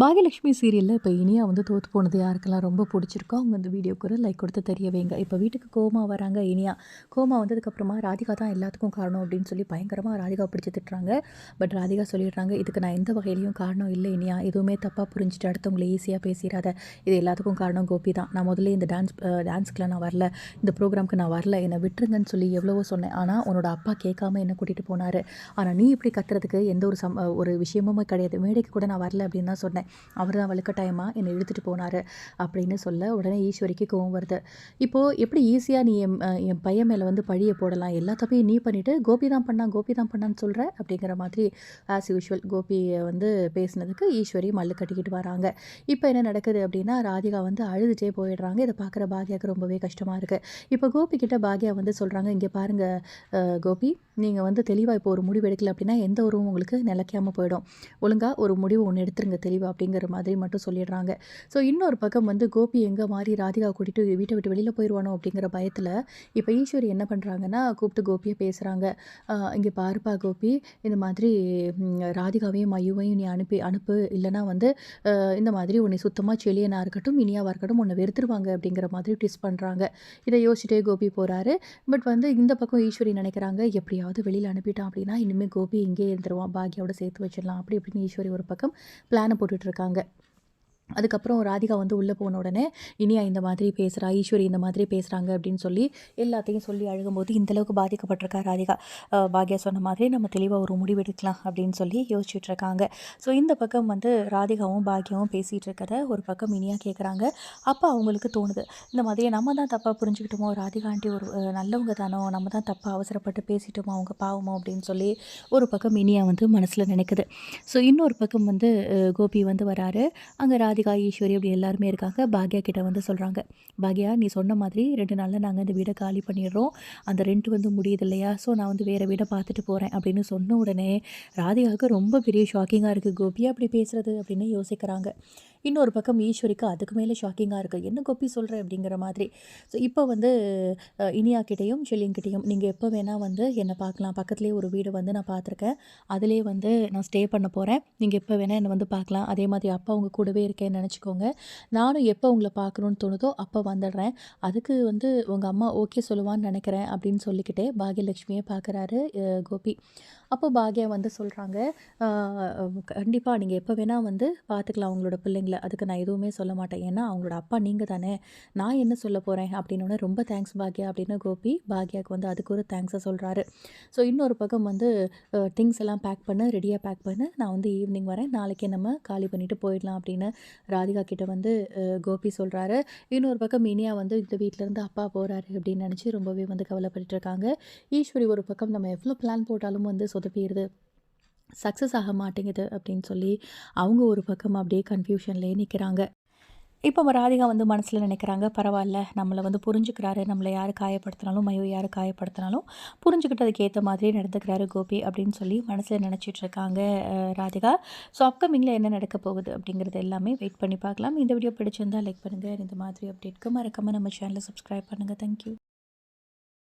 பாகியலட்சுமி சீரியலில் இப்போ இனியா வந்து தோற்று போனது யாருக்கெல்லாம் ரொம்ப பிடிச்சிருக்கோ அவங்க வந்து வீடியோக்கு ஒரு லைக் கொடுத்து தெரிய வைங்க. இப்போ வீட்டுக்கு கோமா வராங்க இனியா. கோமா வந்ததுக்கப்புறமா ராதிகா தான் எல்லாத்துக்கும் காரணம் அப்படின்னு சொல்லி பயங்கரமாக ராதிகா பிடிச்சி திட்டுறாங்க. பட் ராதிகா சொல்லிடுறாங்க, இதுக்கு நான் எந்த வகையிலையும் காரணம் இல்லை இனியா, எதுவுமே தப்பாக புரிஞ்சுட்டு அடுத்தவங்களை ஈஸியாக பேசிடாத, இது எல்லாத்துக்கும் காரணம் கோபி தான். நான் முதல்ல இந்த டான்ஸ்க்குலாம் நான் வரல, இந்த ப்ரோக்ராமுக்கு நான் வரல, என்னை விட்டுருங்கன்னு சொல்லி எவ்வளவோ சொன்னேன். ஆனால் உன்னோட அப்பா கேட்காம என்னை கூட்டிகிட்டு போனார். ஆனால் நீ இப்படி கத்துறதுக்கு எந்த ஒரு விஷயமுமே கிடையாது, மேடைக்கு கூட நான் வரல அப்படின்னு தான் சொன்னேன். அவர் தான் வலுக்கட்டாயமாக என்னை இழுத்துட்டு போனார் அப்படின்னு சொல்ல உடனே ஈஸ்வரிக்கு கோவம் வருது. இப்போது எப்படி ஈஸியாக நீ என் பையன் மேலே வந்து பழியை போடலாம், எல்லா தப்பையும் நீ பண்ணிவிட்டு கோபி தான் பண்ணான்னு சொல்கிற அப்படிங்கிற மாதிரி ஆஸ் யூஷுவல் கோபியை வந்து பேசினதுக்கு ஈஸ்வரி மல்லு கட்டிக்கிட்டு வராங்க. இப்போ என்ன நடக்குது அப்படின்னா ராதிகா வந்து அழுதுகிட்டே போயிடுறாங்க. இதை பார்க்குற பாக்யாவுக்கு ரொம்பவே கஷ்டமாக இருக்குது. இப்போ கோபி கிட்ட பாக்யா வந்து சொல்கிறாங்க, இங்கே பாருங்கள் கோபி, நீங்கள் வந்து தெளிவாக இப்போ ஒரு முடிவு எடுக்கல அப்படின்னா எந்த உறவும் உங்களுக்கு நிலைக்காமல் போயிடும். ஒழுங்காக ஒரு முடிவு ஒன்று எடுத்துருங்க தெளிவாக அப்படிங்கிற மாதிரி மட்டும் சொல்லிடுறாங்க. ஸோ இன்னொரு பக்கம் வந்து கோபி எங்கே மாதிரி ராதிகா கூட்டிகிட்டு வீட்டை விட்டு வெளியில் போயிடுவானோ அப்படிங்கிற பயத்தில் இப்போ ஈஸ்வரி என்ன பண்ணுறாங்கன்னா கூப்பிட்டு கோபியை பேசுகிறாங்க. இங்கே பாருப்பா கோபி, இந்த மாதிரி ராதிகாவையும் மையுவையும் நீ அனுப்பு, இல்லைனா வந்து இந்த மாதிரி உன்னை சுத்தமாக செலியனாக இருக்கட்டும் இனியாவாக இருக்கட்டும் உன்னை வெறுத்துருவாங்க அப்படிங்கிற மாதிரி ட்விஸ்ட் பண்ணுறாங்க. இதை யோசிச்சுட்டே கோபி போகிறாரு. பட் வந்து இந்த பக்கம் ஈஸ்வரி நினைக்கிறாங்க, எப்படியாவது வெளியில் அனுப்பிட்டான் அப்படின்னா இனிமேல் கோபி இங்கே இருந்துருவான், பாக்யாவோட சேர்த்து வச்சிடலாம் அப்படி இப்படின்னு ஈஸ்வரி ஒரு பக்கம் பிளானை போட்டுட்ருக்காங்க. அதுக்கப்புறம் ராதிகா வந்து உள்ளே போன உடனே இனியா இந்த மாதிரி பேசுகிறா, ஈஸ்வரி இந்த மாதிரி பேசுகிறாங்க அப்படின்னு சொல்லி எல்லாத்தையும் சொல்லி அழுகும்போது இந்தளவுக்கு பாதிக்கப்பட்டிருக்கா ராதிகா. பாக்யா சொன்ன மாதிரி நம்ம தெளிவாக ஒரு முடிவு எடுக்கலாம் அப்படின்னு சொல்லி யோசிச்சுட்டு இருக்காங்க. ஸோ இந்த பக்கம் வந்து ராதிகாவும் பாக்யாவும் பேசிகிட்டு இருக்கதை ஒரு பக்கம் இனியா கேட்குறாங்க. அப்போ அவங்களுக்கு தோணுது, இந்த மாதிரி நம்ம தான் தப்பாக புரிஞ்சுக்கிட்டோமோ, ராதிகா ஆண்டி ஒரு நல்லவங்க தானோ, நம்ம தான் தப்பாக அவசரப்பட்டு பேசிட்டோமோ, அவங்க பாவமோ அப்படின்னு சொல்லி ஒரு பக்கம் இனியா வந்து மனசில் நினைக்குது. ஸோ இன்னொரு பக்கம் வந்து கோபி வந்து வராரு. அங்கே ராதிகா, ஈஸ்வரி அப்படி எல்லாருமே இருக்காங்க. பாக்யா கிட்ட வந்து சொல்கிறாங்க, பாக்யா நீ சொன்ன மாதிரி 2 நாளில் நாங்கள் இந்த வீடை காலி பண்ணிடுறோம், அந்த ரெண்ட் வந்து முடியுது இல்லையா, ஸோ நான் வந்து வேறு வீடை பார்த்துட்டு போகிறேன் அப்படின்னு சொன்ன உடனே ராதிகாவுக்கு ரொம்ப பெரிய ஷாக்கிங்காக இருக்குது. கோபியா அப்படி பேசுகிறது அப்படின்னு யோசிக்கிறாங்க. இன்னொரு பக்கம் ஈஸ்வரிக்கு அதுக்கு மேலே ஷாக்கிங்காக இருக்குது, என்ன கோபி சொல்கிற அப்படிங்கிற மாதிரி. ஸோ இப்போ வந்து இனியா கிட்டேயும் செல்லிங்கிட்டையும் நீங்கள் எப்போ வேணால் வந்து என்னை பார்க்கலாம், பக்கத்துலேயே ஒரு வீடு வந்து நான் பார்த்துருக்கேன், அதிலே வந்து நான் ஸ்டே பண்ண போகிறேன், நீங்கள் எப்போ வேணால் என்னை வந்து பார்க்கலாம், அதே மாதிரி அப்பா உங்கள் கூடவே இருக்கேன்னு நினச்சிக்கோங்க, நானும் எப்போ உங்களை பார்க்கணுன்னு தோணுதோ அப்போ வந்துடுறேன், அதுக்கு வந்து உங்கள் அம்மா ஓகே சொல்லுவான்னு நினைக்கிறேன் அப்படின்னு சொல்லிக்கிட்டே பாக்யலட்சுமியை பார்க்குறாரு கோபி. அப்போ பாக்யா வந்து சொல்கிறாங்க, கண்டிப்பாக நீங்கள் எப்போ வேணால் வந்து பார்த்துக்கலாம் அவங்களோட பிள்ளைங்கள, அதுக்கு நான் எதுவுமே சொல்ல மாட்டேன், ஏன்னா அவங்களோட அப்பா நீங்கள் தானே, நான் என்ன சொல்ல போகிறேன் அப்படின்னோடனே ரொம்ப தேங்க்ஸ் பாக்யா அப்படின்னு கோபி பாக்யாவுக்கு வந்து அதுக்கு ஒரு தேங்க்ஸை சொல்கிறாரு. ஸோ இன்னொரு பக்கம் வந்து திங்ஸ் எல்லாம் ரெடியாக பேக் பண்ணு, நான் வந்து ஈவினிங் வரேன், நாளைக்கே நம்ம காலி பண்ணிவிட்டு போயிடலாம் அப்படின்னு ராதிகா கிட்ட வந்து கோபி சொல்கிறாரு. இன்னொரு பக்கம் இனியா வந்து இந்த வீட்டிலேருந்து அப்பா போகிறாரு அப்படின்னு நினச்சி ரொம்பவே வந்து கவலைப்பட்டு இருக்காங்க. ஈஸ்வரி ஒரு பக்கம் நம்ம எவ்வளோ பிளான் போட்டாலும் வந்து சொதப்பிடுது, சக்ஸஸ் ஆக மாட்டேங்குது அப்படின்னு சொல்லி அவங்க ஒரு பக்கம் அப்படியே கன்ஃபியூஷன்லேயே நிற்கிறாங்க. இப்போ ராதிகா வந்து மனசில் நினைக்கிறாங்க, பரவாயில்ல நம்மளை வந்து புரிஞ்சுக்கிறாரு, நம்மளை யார் காயப்படுத்தினாலும் மயோ யார் காயப்படுத்தினாலும் புரிஞ்சுக்கிட்டதுக்கு ஏற்ற மாதிரி நடந்துக்கிறாரு கோபி அப்படின்னு சொல்லி மனசில் நினச்சிட்ருக்காங்க ராதிகா. ஸோ அப்கமிங்கில் என்ன நடக்க போகுது அப்படிங்கிறது எல்லாமே வெயிட் பண்ணி பார்க்கலாம். இந்த வீடியோ பிடிச்சிருந்தால் லைக் பண்ணுங்கள், இந்த மாதிரி அப்டேட்க்கு மறக்காமல் நம்ம சேனலை சப்ஸ்கிரைப் பண்ணுங்கள். தேங்க்யூ.